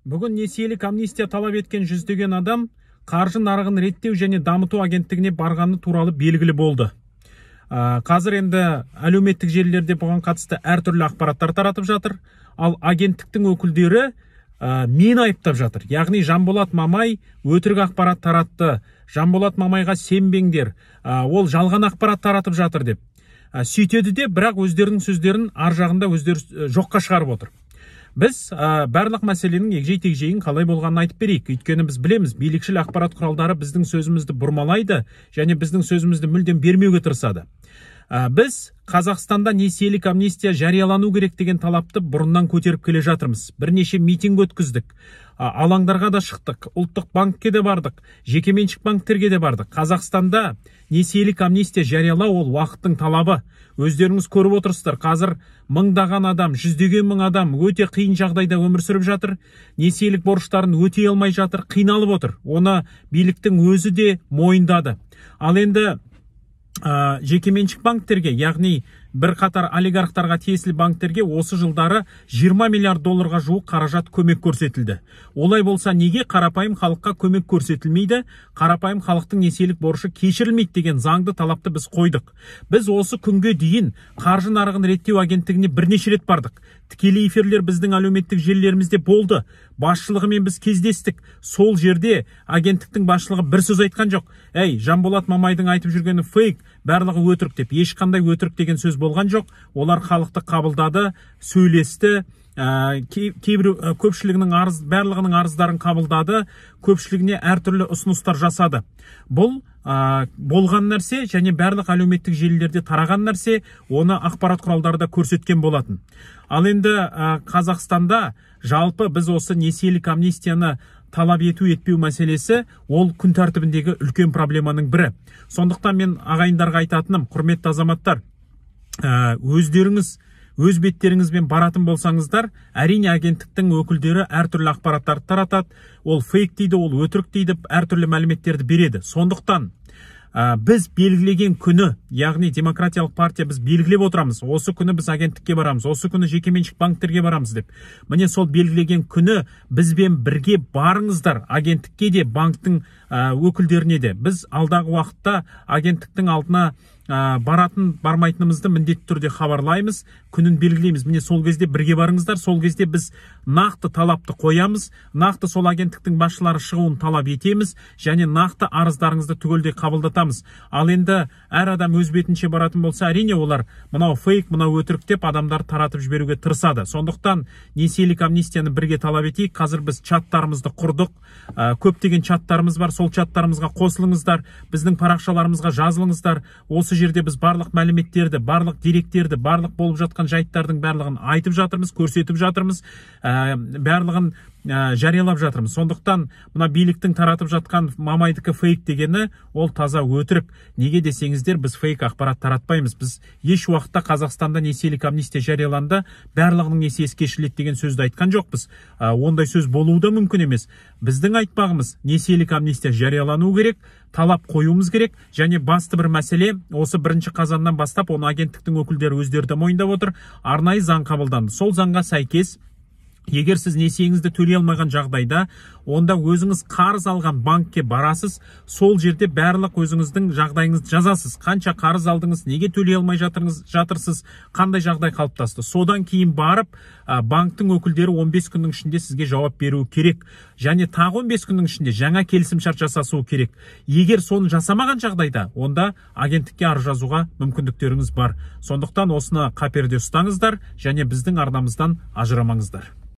Бүгін несиелік амнистия талап еткен жүздеген адам қаржы нарығын реттеу және дамыту агенттігіне барғаны туралы белгілі болды. Қазір енді әлеуметтік желілерде бұған қатысты әртүрлі ақпараттар таратып жатыр. Ал агенттіктің өкілдері мені айыптап жатыр. Яғни Жанболат Мамай өтірік ақпарат таратты. Жанболат Мамайға сенбеңдер. Ол жалған ақпарат таратып жатыр деп. Сөйтеді де, бірақ өздерінің сөздерін ар жағында өздері жоққа шығарып отыр. Біз барлық мәселенің егжей-тегжейін қалай болғанын айтып берейік. Өйткені біз білеміз, билікшіл ақпарат құралдары біздің сөзімізді бұрмалайды және біздің сөзімізді мүлдем бермеуге тырысады. Біз Қазақстанда несиелік амнистия жариялану керек деген талапты бұрыннан көтеріп келе жатырмыз. Бірнеше митинг өткіздік. Алаңдарға да шықтық, ұлттық банкке де бардық, жекеменшік банктерге де бардық. Қазақстанда несиелік амнистия жариялау ол уақыттың талабы. Өздеріңіз көріп отырсыздар, қазір мыңдаған адам, жүздеген мың адам өте қиын жағдайда өмір сүріп жатыр. Несиелік борыштарын өтей алмай жатыр, қиналып отыр. Оны биліктің өзі де мойындады. Ал енді жекеменшік банктерге, яғни бір қатар олигархтарға тиесілі банктерге осы жылдары 20 миллиард долларға жуық қаражат көмек көрсетілді. Олай болса неге қарапайым халыққа көмек көрсетілмейді, қарапайым халықтың несиелік борышы кешірілмейді деген заңды талапты біз қойдық. Біз осы күнге дейін қаржы нарығын реттеу агенттігіне бірнеше рет бардық. Тікелей эфирлер біздің әлеуметтік желілерімізде болды. Басшылығымен біз кездестік. Сол жерде агенттіктің басшылығы бір сөз айтқан жоқ. Жанболат Мамайдың айтып жүргені фейк, барлығы өтірік деп. Ешқандай өтірік деген сөз болған жоқ. Олар халықты қабылдады, сөйлесті. Кейбір көпшілігінің барлығының арыздарын қабылдады, көпшілігіне әртүрлі ұсыныстар жасады. Бұл болған нәрсе және барлық әлеуметтік желілерде тараған нәрсе, оны ақпарат құралдары да көрсеткен болатын. Ал енді Қазақстанда жалпы біз осы несиелік амнистияны талап ету-етпеу мәселесі ол күн тәртібіндегі үлкен проблеманың бірі. Сондықтан мен ағайындарға айтатыным, құрметті азаматтар, өздеріңіз өз беттеріңізбен баратын болсаңыздар, әрине агенттіктің өкілдері әртүрлі ақпараттарды таратады, ол фейк дейді, ол өтірік дейді, әртүрлі мәліметтерді береді. Сондықтан біз белгілеген күні, яғни демократиялық партия біз белгілеп отырамыз, осы күні біз агенттікке барамыз, осы күні жекеменшік банктерге барамыз деп. Міне сол белгілеген күні бізбен бірге барыңыздар, агенттікке де, банктың өкілдеріне де. Біз алдағы уақытта агенттіктің алдына бармайтынымызды міндетті түрде хабарлаймыз, күнін белгілейміз. Міне сол кезде бірге барыңыздар, сол кезде біз нақты талапты қоямыз, нақты сол агенттіктің басшылары шығуын талап етеміз және нақты арыздарыңызды түгелдей қабылдатамыз. Ал енді әр адам өз бетінше баратын болса, әрине олар мынау фейк, мынау өтірік деп адамдар таратып жіберуге тырысады. Сондықтан несиелік амнистияны бірге талап етейік. Қазір біз чаттарымызды құрдық, көптеген чаттарымыз бар, сол чаттарымызға қосылыңыздар, біздің парақшаларымызға жазылыңыздар. Осы жерде біз барлық мәліметтерді, барлық деректерді, барлық болып жатқан жайттардың барлығын айтып жатырмыз, көрсетіп жатырмыз, барлығын жариялап жатырмыз. Сондықтан мына биліктің таратып жатқан Мамайдікі фейк дегені ол таза өтірік. Неге десеңіздер, біз фейк ақпарат таратпаймыз. Біз еш уақытта Қазақстанда несиелік амнистия жарияланды, барлығының несиесі кешіріледі деген сөзді айтқан жоқпыз. Ондай сөз болуы да мүмкін емес. Біздің айтпағымыз несиелік амнистия жариялану керек, талап қоюымыз керек және басты бір мәселе, осы 1 қазаннан бастап оны агенттіктің өкілдері өздері мойындап отыр, арнайы заң қабылданды. Сол заңға сәйкес, егер сіз несиеңізді төлей алмаған жағдайда, онда өзіңіз қарыз алған банкке барасыз, сол жерде барлық өзіңіздің жағдайыңызды жазасыз. Қанша қарыз алдыңыз, неге төлей алмай жатырсыз, қандай жағдай қалыптасты. Содан кейін барып, банктың өкілдері 15 күннің ішінде сізге жауап беруі керек. Және тағы 15 күннің ішінде жаңа келісімшарт жасасуы керек. Егер соны жасамаған жағдайда, онда агенттікке арыз жазуға мүмкіндіктеріңіз бар. Сондықтан осыны қаперде ұстаңыздар және біздің арнамыздан ажырамаңыздар.